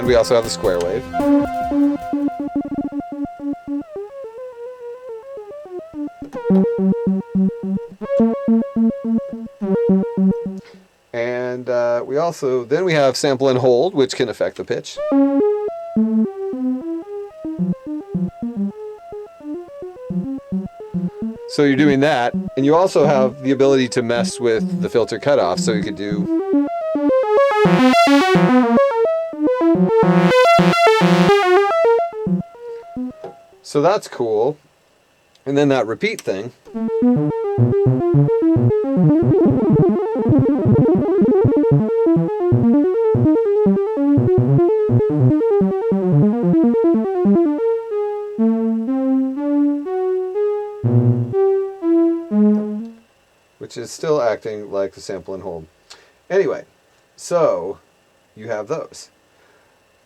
we also have the square wave. And then we have sample and hold, which can affect the pitch. So you're doing that, and you also have the ability to mess with the filter cutoff, so you could do... So that's cool. And then that repeat thing. Which is still acting like the sample and hold. Anyway, so you have those.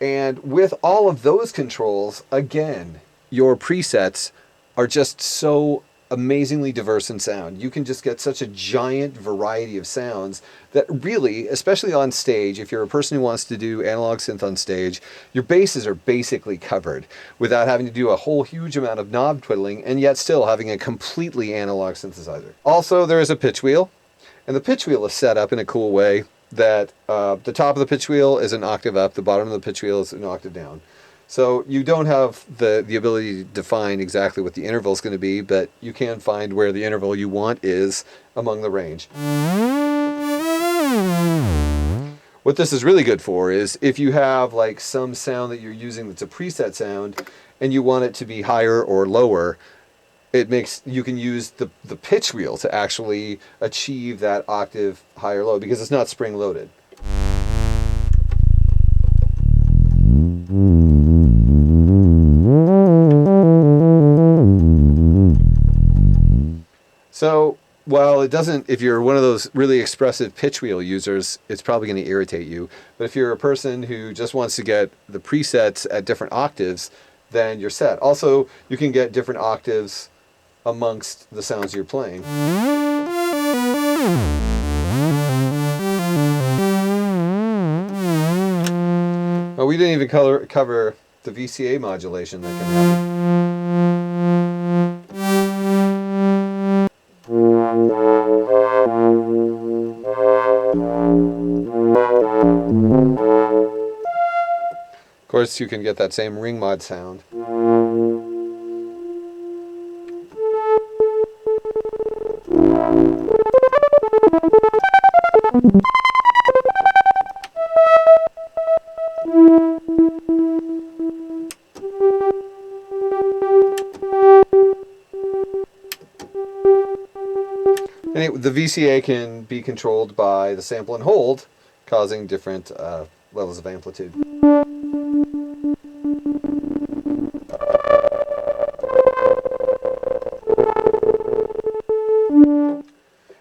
And with all of those controls, again, your presets are just so amazingly diverse in sound. You can just get such a giant variety of sounds that really, especially on stage, if you're a person who wants to do analog synth on stage, your bases are basically covered without having to do a whole huge amount of knob twiddling and yet still having a completely analog synthesizer. Also, there is a pitch wheel, and the pitch wheel is set up in a cool way that the top of the pitch wheel is an octave up, the bottom of the pitch wheel is an octave down. So you don't have the ability to define exactly what the interval is going to be, but you can find where the interval you want is among the range. What this is really good for is if you have like some sound that you're using that's a preset sound and you want it to be higher or lower, you can use the pitch wheel to actually achieve that octave higher low because it's not spring loaded. So while it doesn't, if you're one of those really expressive pitch wheel users, it's probably going to irritate you. But if you're a person who just wants to get the presets at different octaves, then you're set. Also, you can get different octaves amongst the sounds you're playing. Oh, we didn't even cover the VCA modulation that can happen. Of course, you can get that same ring mod sound. Anyway, the VCA can be controlled by the sample and hold, causing different levels of amplitude.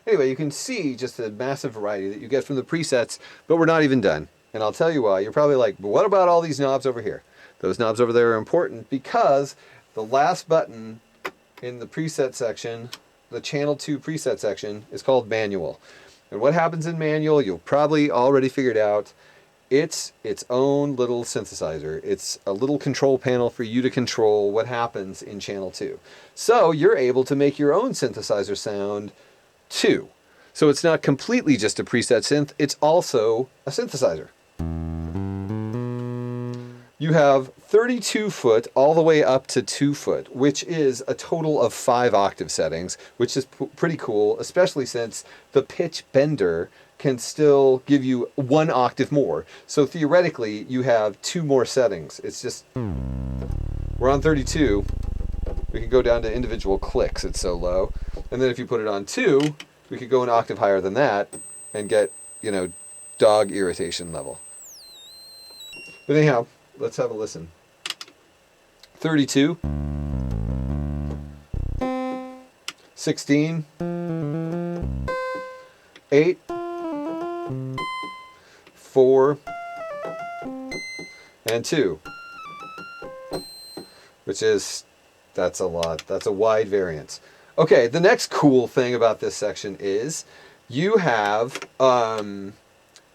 Anyway, you can see just the massive variety that you get from the presets, but we're not even done. And I'll tell you why. You're probably like, but what about all these knobs over here? Those knobs over there are important because the last button in the preset section, the channel 2 preset section, is called manual. And what happens in manual, you'll probably already figured out. It's its own little synthesizer. It's a little control panel for you to control what happens in channel 2. So you're able to make your own synthesizer sound too. So it's not completely just a preset synth, it's also a synthesizer. You have 32 foot all the way up to 2 foot, which is a total of 5 octave settings, which is pretty cool, especially since the pitch bender can still give you 1 octave more. So theoretically, you have 2 more settings. It's just, we're on 32. We can go down to individual clicks, it's so low. And then if you put it on 2, we could go an octave higher than that and get, dog irritation level. But anyhow, let's have a listen. 32, 16, 8, 4, and 2, which is, that's a lot. That's a wide variance. Okay, the next cool thing about this section is you have a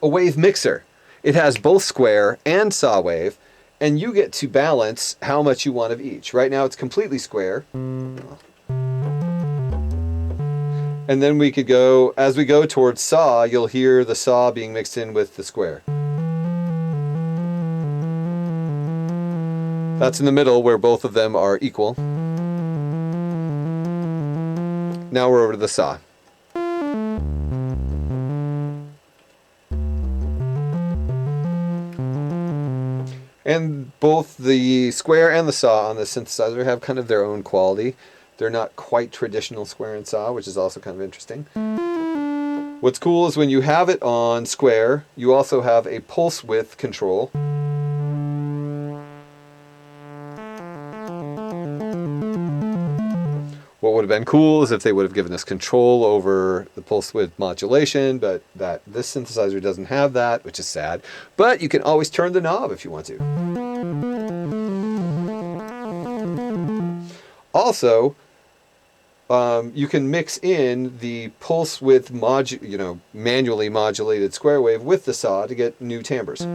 wave mixer. it has both square and saw wave, and you get to balance how much you want of each. Right now it's completely square. And then we could go, as we go towards saw, you'll hear the saw being mixed in with the square. That's in the middle where both of them are equal. Now we're over to the saw. And both the square and the saw on the synthesizer have kind of their own quality. They're not quite traditional square and saw, which is also kind of interesting. What's cool is when you have it on square, you also have a pulse width control. What would have been cool is if they would have given us control over the pulse width modulation, but this synthesizer doesn't have that, which is sad. But you can always turn the knob if you want to. Also, you can mix in the pulse width manually modulated square wave with the saw to get new timbres.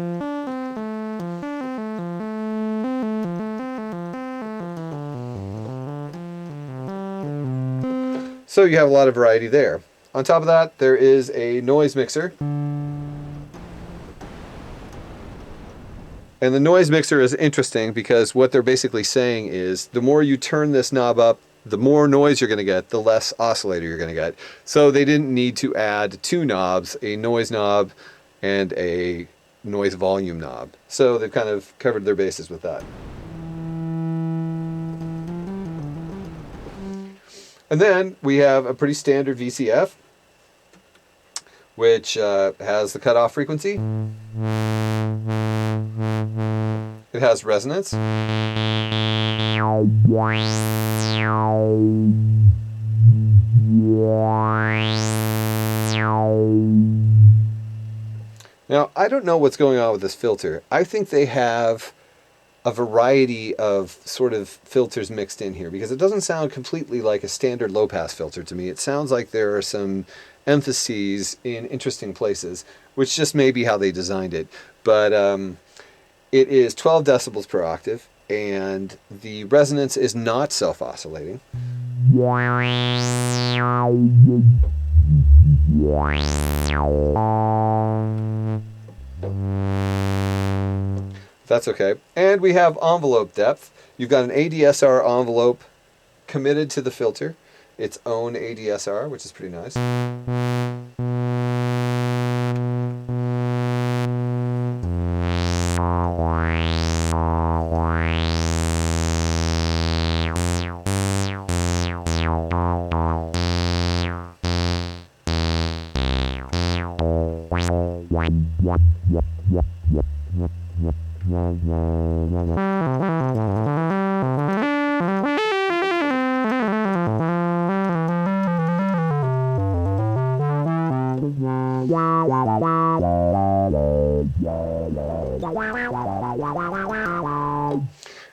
So you have a lot of variety there. On top of that, there is a noise mixer. And the noise mixer is interesting because what they're basically saying is the more you turn this knob up, the more noise you're going to get, the less oscillator you're going to get. So they didn't need to add two knobs, a noise knob and a noise volume knob. So they've kind of covered their bases with that. And then we have a pretty standard VCF, which has the cutoff frequency. It has resonance. Now, I don't know what's going on with this filter. I think they have a variety of sort of filters mixed in here because it doesn't sound completely like a standard low-pass filter to me. It sounds like there are some emphases in interesting places, which just may be how they designed it. But it is 12 decibels per octave, and the resonance is not self-oscillating. That's okay. And we have envelope depth. You've got an ADSR envelope committed to the filter, its own ADSR, which is pretty nice.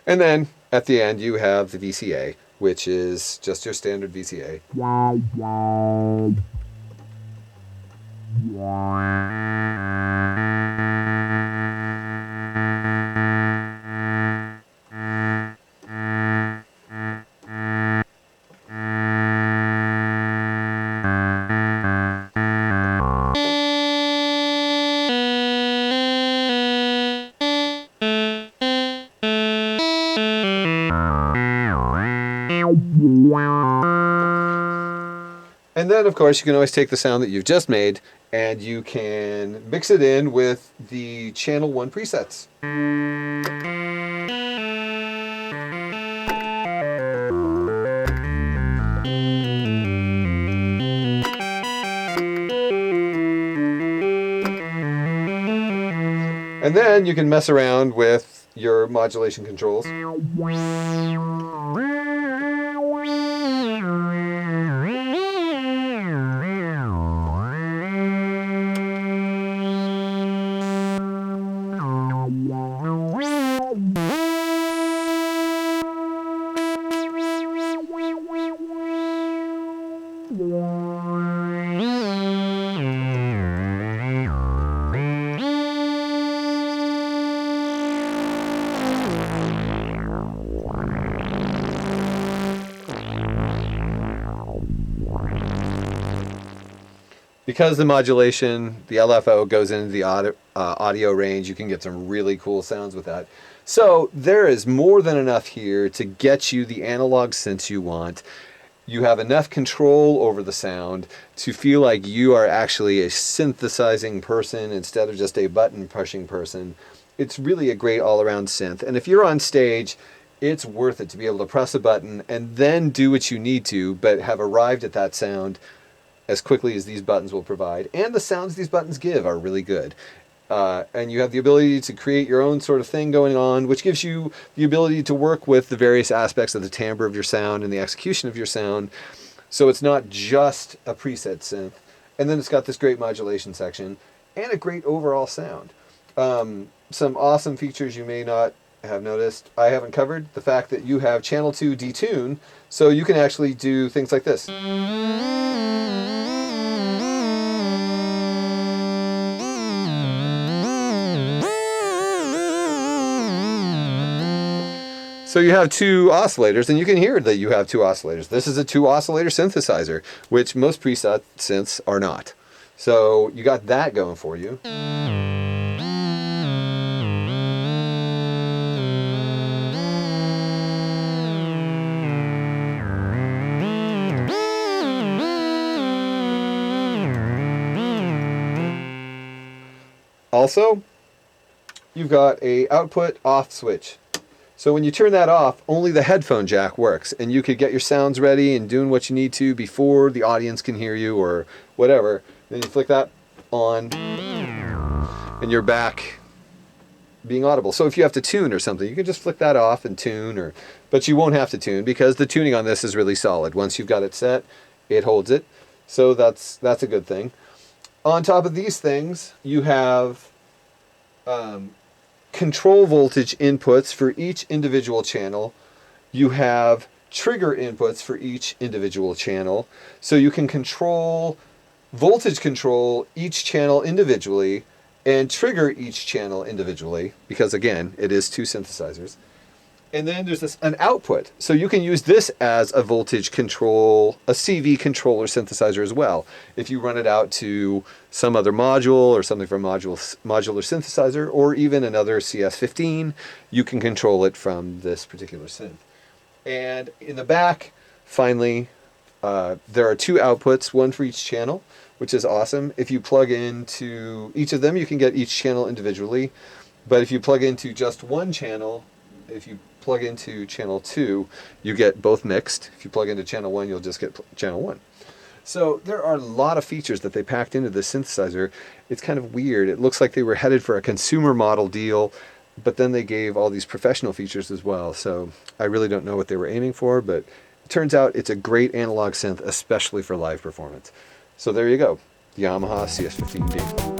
And then at the end you have the VCA, which is just your standard VCA. And then, of course, you can always take the sound that you've just made and you can mix it in with the Channel 1 presets. And then you can mess around with your modulation controls. because the modulation, the LFO goes into the audio range, you can get some really cool sounds with that. So there is more than enough here to get you the analog synths you want. You have enough control over the sound to feel like you are actually a synthesizing person instead of just a button pushing person. It's really a great all-around synth. And if you're on stage, it's worth it to be able to press a button and then do what you need to, but have arrived at that sound as quickly as these buttons will provide. And the sounds these buttons give are really good. And you have the ability to create your own sort of thing going on, which gives you the ability to work with the various aspects of the timbre of your sound and the execution of your sound. So it's not just a preset synth. And then it's got this great modulation section and a great overall sound. Some awesome features you may not have noticed, I haven't covered, the fact that you have channel 2 detune, so you can actually do things like this. So you have two oscillators, and you can hear that you have two oscillators. This is a 2-oscillator synthesizer, which most preset synths are not. So you got that going for you. Also, you've got a output off switch. So when you turn that off, only the headphone jack works, and you could get your sounds ready and doing what you need to before the audience can hear you or whatever. Then you flick that on, and you're back being audible. So if you have to tune or something, you can just flick that off and tune, but you won't have to tune because the tuning on this is really solid. Once you've got it set, it holds it. So that's a good thing. On top of these things, you have control voltage inputs for each individual channel. You have trigger inputs for each individual channel. So you can voltage control each channel individually and trigger each channel individually, because again, it is two synthesizers. And then there's an output. So you can use this as a voltage control, a CV controller synthesizer as well. If you run it out to some other module or something from modular synthesizer, or even another CS-15, you can control it from this particular synth. And in the back, finally, there are two outputs, one for each channel, which is awesome. If you plug into each of them, you can get each channel individually. But if you plug into just one channel, if you plug into channel 2, you get both mixed. If you plug into channel 1, you'll just get channel 1. So there are a lot of features that they packed into this synthesizer. It's kind of weird. It looks like they were headed for a consumer model deal, but then they gave all these professional features as well. So I really don't know what they were aiming for, but it turns out it's a great analog synth, especially for live performance. So there you go, the Yamaha CS-15D.